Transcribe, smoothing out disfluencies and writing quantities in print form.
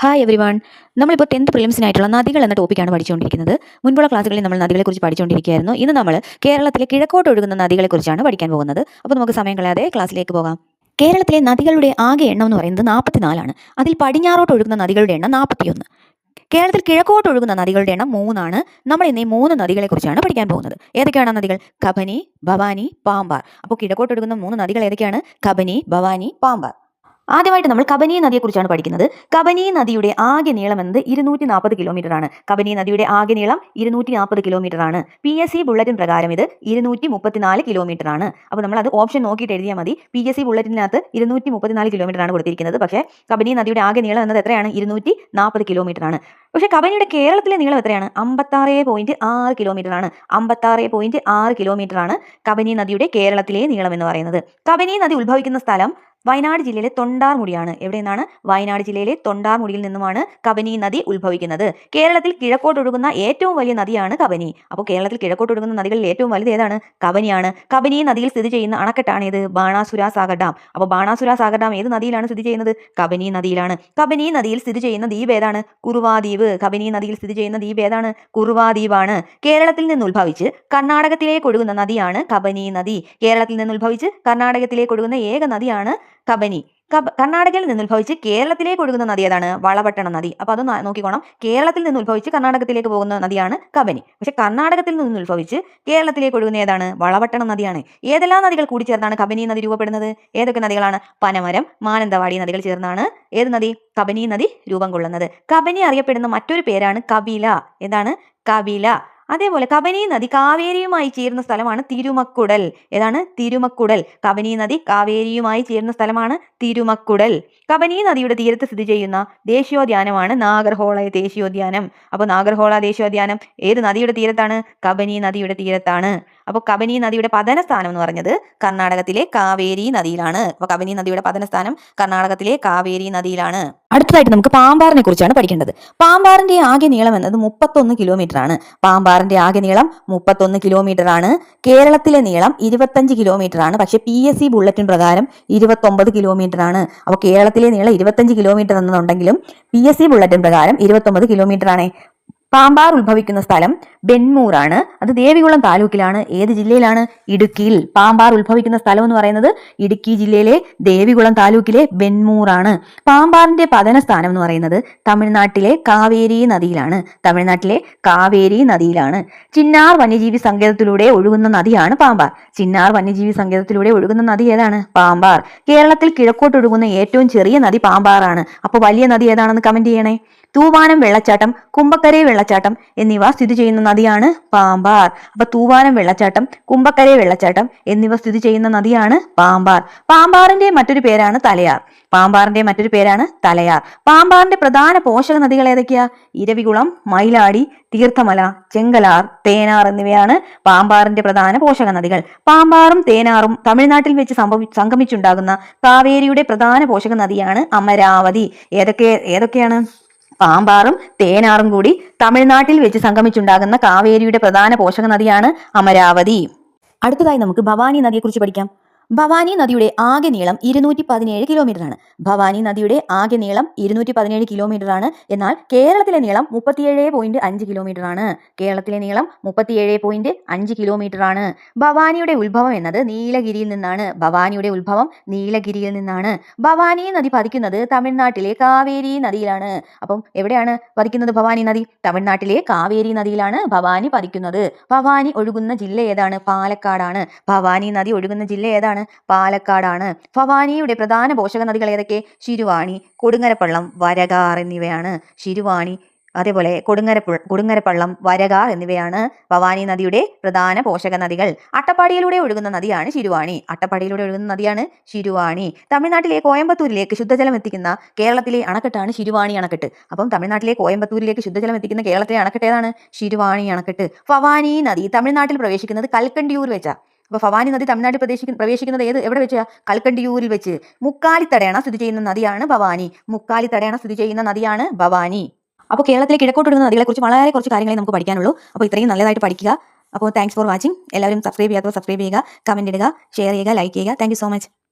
Hi every one. നമ്മളിപ്പോൾ 10th പ്രിലിംസിനായിട്ടുള്ള നദികൾ എന്ന ടോപ്പിക്കാണ് പഠിച്ചുകൊണ്ടിരിക്കുന്നത്. മുൻപുള്ള ക്ലാസ്സുകളിൽ നമ്മൾ നദികളെക്കുറിച്ച് പഠിച്ചുകൊണ്ടിരിക്കുകയായിരുന്നു. ഇന്ന് നമ്മൾ കേരളത്തിലെ കിഴക്കോട്ട് ഒഴുകുന്ന നദികളെക്കുറിച്ചാണ് പഠിക്കാൻ പോകുന്നത്. അപ്പോൾ നമുക്ക് സമയം കളയാതെ ക്ലാസ്സിലേക്ക് പോകാം. കേരളത്തിലെ നദികളുടെ ആകെ എണ്ണം എന്ന് പറയുന്നത് 44 ആണ്. അതിൽ പടിഞ്ഞാറോട്ട് ഒഴുകുന്ന നദികളുടെ എണ്ണം 41. കേരളത്തിൽ കിഴക്കോട്ട് ഒഴുകുന്ന നദികളുടെ എണ്ണം 3 ആണ്. നമ്മൾ ഇന്ന് ഈ 3 നദികളെക്കുറിച്ചാണ് പഠിക്കാൻ പോകുന്നത്. ഏതൊക്കെയാണ് ആ നദികൾ? കബനി, ഭവാനി, പാമ്പാർ. അപ്പോൾ കിഴക്കോട്ട് ഒഴുകുന്ന 3 നദികൾ ഏതൊക്കെയാണ്? കബനി, ഭവാനി, പാമ്പാർ. ആദ്യമായിട്ട് നമ്മൾ കബനി നദിയെക്കുറിച്ചാണ് പഠിക്കുന്നത്. കബനി നദിയുടെ ആകെ നീളം എന്നത് 240 കിലോമീറ്റർ ആണ്. കബനി നദിയുടെ ആകെ നീളം 240 കിലോമീറ്റർ ആണ്. PSC ബുള്ളറ്റിൻ പ്രകാരം ഇത് 234 കിലോമീറ്റർ ആണ്. അപ്പോൾ നമ്മൾ അത് ഓപ്ഷൻ നോക്കിയിട്ട് എഴുതിയാൽ മതി. PSC ബുള്ളറ്റിനകത്ത് 234 കിലോമീറ്റർ ആണ് കൊടുത്തിരിക്കുന്നത്. പക്ഷേ കബനി നദിയുടെ ആകെ നീളം എന്നത് എത്രയാണ്? 240 കിലോമീറ്റർ ആണ്. പക്ഷേ കബനിയുടെ കേരളത്തിലെ നീളം എത്രയാണ്? 56.6 കിലോമീറ്റർ ആണ്. 56.6 കിലോമീറ്റർ ആണ് കബനി നദിയുടെ കേരളത്തിലെ നീളം എന്ന് പറയുന്നത്. കബനി നദി ഉത്ഭവിക്കുന്ന സ്ഥലം വയനാട് ജില്ലയിലെ തൊണ്ടാർമുടിയാണ്. എവിടെ നിന്നാണ്? വയനാട് ജില്ലയിലെ തൊണ്ടാർമുടിയിൽ നിന്നുമാണ് കബനി നദി ഉത്ഭവിക്കുന്നത്. കേരളത്തിൽ കിഴക്കോട്ടൊഴുകുന്ന ഏറ്റവും വലിയ നദിയാണ് കബനി. അപ്പോൾ കേരളത്തിൽ കിഴക്കോട്ടൊഴുകുന്ന നദികളിൽ ഏറ്റവും വലുത് ഏതാണ്? കബനിയാണ്. കബനി നദിയിൽ സ്ഥിതി ചെയ്യുന്ന അണക്കെട്ടാണ് ഇത്? ബാണാസുര സാഗർ ഡാം. അപ്പോൾ ബാണാസുര സാഗർ ഡാം ഏത് നദിയിലാണ് സ്ഥിതി ചെയ്യുന്നത്? കബനി നദിയിലാണ്. കബനി നദിയിൽ സ്ഥിതി ചെയ്യുന്ന ദ്വീപ് ഏതാണ്? കുറുവാ ദ്വീപ്. കബനി നദിയിൽ സ്ഥിതി ചെയ്യുന്ന ദ്വീപ് ഏതാണ്? കുറുവാ ദ്വീപാണ്. കേരളത്തിൽ നിന്ന് ഉത്ഭവിച്ച് കർണാടകത്തിലേക്ക് ഒഴുകുന്ന നദിയാണ് കബനി നദി. കേരളത്തിൽ നിന്ന് ഉത്ഭവിച്ച് കർണാടകത്തിലേക്ക് ഒഴുകുന്ന ഏക നദിയാണ് കബനി. കർണാടകയിൽ നിന്ന് ഉത്ഭവിച്ച് കേരളത്തിലേക്ക് ഒഴുകുന്ന നദി ഏതാണ്? വളപട്ടണ നദി. അപ്പോൾ അത് നോക്കിക്കോണം. കേരളത്തിൽ നിന്ന് ഉത്ഭവിച്ച് കർണാടകത്തിലേക്ക് പോകുന്ന നദിയാണ് കബനി. പക്ഷെ കർണാടകത്തിൽ നിന്ന് ഉത്ഭവിച്ച് കേരളത്തിലേക്ക് ഒഴുകുന്ന ഏതാണ്? വളപട്ടണ നദിയാണ്. ഏതെല്ലാം നദികൾ കൂടി ചേർന്നാണ് കബനി നദി രൂപപ്പെടുന്നത്? ഏതൊക്കെ നദികളാണ്? പനമരം, മാനന്തവാടി നദികൾ ചേർന്നാണ് ഏത് നദി? കബനി നദി രൂപം കൊള്ളുന്നത്. കബനി അറിയപ്പെടുന്ന മറ്റൊരു പേരാണ് കപില. ഏതാണ്? കപില. അതേപോലെ കബനി നദി കാവേരിയുമായി ചേരുന്ന സ്ഥലമാണ് തിരുമക്കുടൽ. ഏതാണ്? തിരുമക്കുടൽ. കബനി നദി കാവേരിയുമായി ചേരുന്ന സ്ഥലമാണ് തിരുമക്കുടൽ. കബനി നദിയുടെ തീരത്ത് സ്ഥിതി ചെയ്യുന്ന ദേശീയോദ്യാനമാണ് നാഗർഹോള ദേശീയോദ്യാനം. അപ്പോൾ നാഗർഹോള ദേശീയോദ്യാനം ഏത് നദിയുടെ തീരത്താണ്? കബനി നദിയുടെ തീരത്താണ്. അപ്പോൾ കബനി നദിയുടെ പതനസ്ഥാനം എന്ന് പറഞ്ഞത് കർണാടകത്തിലെ കാവേരി നദിയിലാണ്. അപ്പോൾ കബനി നദിയുടെ പതനസ്ഥാനം കർണാടകത്തിലെ കാവേരി നദിയിലാണ്. അടുത്തതായിട്ട് നമുക്ക് പാമ്പാറിനെ കുറിച്ചാണ് പഠിക്കേണ്ടത്. പാമ്പാറിന്റെ ആകെ നീളം എന്നത് 31 കിലോമീറ്റർ ആണ്. പാമ്പാറിന്റെ ആകെ നീളം 31 കിലോമീറ്റർ ആണ്. കേരളത്തിലെ നീളം 25 കിലോമീറ്റർ ആണ്. പക്ഷെ PSC ബുള്ളറ്റിൻ പ്രകാരം 29 കിലോമീറ്റർ ആണ്. അപ്പോൾ കേരളത്തിലെ നീളം 25 കിലോമീറ്റർ എന്നുണ്ടെങ്കിലും PSC ബുള്ളറ്റിൻ പ്രകാരം 29 കിലോമീറ്റർ ആണ്. പാമ്പാർ ഉത്ഭവിക്കുന്ന സ്ഥലം ബെന്മൂർ ആണ്. അത് ദേവികുളം താലൂക്കിലാണ്. ഏത് ജില്ലയിലാണ്? ഇടുക്കിയിൽ. പാമ്പാർ ഉത്ഭവിക്കുന്ന സ്ഥലം എന്ന് പറയുന്നത് ഇടുക്കി ജില്ലയിലെ ദേവികുളം താലൂക്കിലെ ബെന്മൂർ ആണ്. പാമ്പാറിന്റെ പതന സ്ഥാനം എന്ന് പറയുന്നത് തമിഴ്നാട്ടിലെ കാവേരി നദിയിലാണ്. തമിഴ്നാട്ടിലെ കാവേരി നദിയിലാണ്. ചിന്നാർ വന്യജീവി സങ്കേതത്തിലൂടെ ഒഴുകുന്ന നദിയാണ് പാമ്പാർ. ചിന്നാർ വന്യജീവി സങ്കേതത്തിലൂടെ ഒഴുകുന്ന നദി ഏതാണ്? പാമ്പാർ. കേരളത്തിൽ കിഴക്കോട്ട് ഒഴുകുന്ന ഏറ്റവും ചെറിയ നദി പാമ്പാറാണ്. അപ്പോൾ വലിയ നദി ഏതാണെന്ന് കമന്റ് ചെയ്യണേ. തൂവാനം വെള്ളച്ചാട്ടം, കുമ്പക്കരെ വെള്ളച്ചാട്ടം എന്നിവ സ്ഥിതി ചെയ്യുന്ന നദിയാണ് പാമ്പാർ. അപ്പൊ തൂവാനം വെള്ളച്ചാട്ടം, കുമ്പക്കരെ വെള്ളച്ചാട്ടം എന്നിവ സ്ഥിതി ചെയ്യുന്ന നദിയാണ് പാമ്പാർ. പാമ്പാറിന്റെ മറ്റൊരു പേരാണ് തലയാർ. പാമ്പാറിന്റെ മറ്റൊരു പേരാണ് തലയാർ. പാമ്പാറിന്റെ പ്രധാന പോഷക നദികൾ ഏതൊക്കെയാ? ഇരവികുളം, മയിലാടി, തീർത്ഥമല, ചെങ്കലാർ, തേനാർ എന്നിവയാണ് പാമ്പാറിന്റെ പ്രധാന പോഷക നദികൾ. പാമ്പാറും തേനാറും തമിഴ്നാട്ടിൽ വെച്ച് സംഗമിച്ചുണ്ടാകുന്ന കാവേരിയുടെ പ്രധാന പോഷക നദിയാണ് അമരാവതി. ഏതൊക്കെയാണ്? പാമ്പാറും തേനാറും കൂടി തമിഴ്നാട്ടിൽ വെച്ച് സംഗമിച്ചുണ്ടാകുന്ന കാവേരിയുടെ പ്രധാന പോഷക നദിയാണ് അമരാവതി. അടുത്തതായി നമുക്ക് ഭവാനി നദിയെക്കുറിച്ച് പഠിക്കാം. ഭവാനി നദിയുടെ ആകെ നീളം 217 കിലോമീറ്റർ ആണ്. ഭവാനി നദിയുടെ ആകെ നീളം 217 കിലോമീറ്റർ ആണ്. എന്നാൽ കേരളത്തിലെ നീളം 37.5 കിലോമീറ്റർ ആണ്. കേരളത്തിലെ നീളം 37.5 കിലോമീറ്റർ ആണ്. ഭവാനിയുടെ ഉത്ഭവം എന്നത് നീലഗിരിയിൽ നിന്നാണ്. ഭവാനിയുടെ ഉത്ഭവം നീലഗിരിയിൽ നിന്നാണ്. ഭവാനി നദി പതിക്കുന്നത് തമിഴ്നാട്ടിലെ കാവേരി നദിയിലാണ്. അപ്പം എവിടെയാണ് പതിക്കുന്നത് ഭവാനി നദി? തമിഴ്നാട്ടിലെ കാവേരി നദിയിലാണ് ഭവാനി പതിക്കുന്നത്. ഭവാനി ഒഴുകുന്ന ജില്ല ഏതാണ്? പാലക്കാടാണ്. ഭവാനി നദി ഒഴുകുന്ന ജില്ല ഏതാണ്? പാലക്കാടാണ്. ഭവാനിയുടെ പ്രധാന പോഷക നദികൾ ഏതൊക്കെ? ശിരുവാണി, കൊടുങ്ങരപ്പള്ളം, വരകാർ എന്നിവയാണ്. ശിരുവാണി, അതേപോലെ കൊടുങ്ങരപ്പള്ളം, വരകാർ എന്നിവയാണ് ഭവാനി നദിയുടെ പ്രധാന പോഷക നദികൾ. അട്ടപ്പാടിയിലൂടെ ഒഴുകുന്ന നദിയാണ് ശിരുവാണി. അട്ടപ്പാടിയിലൂടെ ഒഴുകുന്ന നദിയാണ് ശിരുവാണി. തമിഴ്നാട്ടിലെ കോയമ്പത്തൂരിലേക്ക് ശുദ്ധജലം എത്തിക്കുന്ന കേരളത്തിലെ അണക്കെട്ടാണ് ശിരുവാണി അണക്കെട്ട്. അപ്പം തമിഴ്നാട്ടിലെ കോയമ്പത്തൂരിലേക്ക് ശുദ്ധജലം എത്തിക്കുന്ന കേരളത്തിലെ അണക്കെട്ട് ഏതാണ്? ശിരുവാണി അണക്കെട്ട്. ഭവാനി നദി തമിഴ്നാട്ടിൽ പ്രവേശിക്കുന്നത് കൽക്കണ്ടിയൂർ വെച്ചാ. അപ്പോൾ ഭവാനി നദി തമിഴ്നാട്ടിൽ പ്രവേശിക്കുന്നത് എവിടെ വെച്ചാ? കൽക്കണ്ടിയൂരിൽ വെച്ച്. മുക്കാലിത്തടയണ സ്ഥിതി ചെയ്യുന്ന നദിയാണ് ഭവാനി. മുക്കാലിത്തടയണ സ്ഥിതി ചെയ്യുന്ന നദിയാണ് ഭവാനി. അപ്പോൾ കേരളത്തിലെ കിഴക്കോട്ടൊഴുകുന്ന നദികളെക്കുറിച്ച് വളരെ കുറച്ച് കാര്യങ്ങളെ നമുക്ക് പഠിക്കാനുള്ളൂ. അപ്പോൾ ഇത്രയും നല്ലതായിട്ട് പഠിക്കുക. അപ്പോൾ താങ്ക്സ് ഫോർ വാച്ചിങ്. എല്ലാവരും സബ്സ്ക്രൈബ് ചെയ്യാത്തവർ സബ്സ്ക്രൈബ് ചെയ്യുക, കമന്റ് ഇടുക, ഷെയർ ചെയ്യുക, ലൈക്ക് ചെയ്യുക. Thank you so much.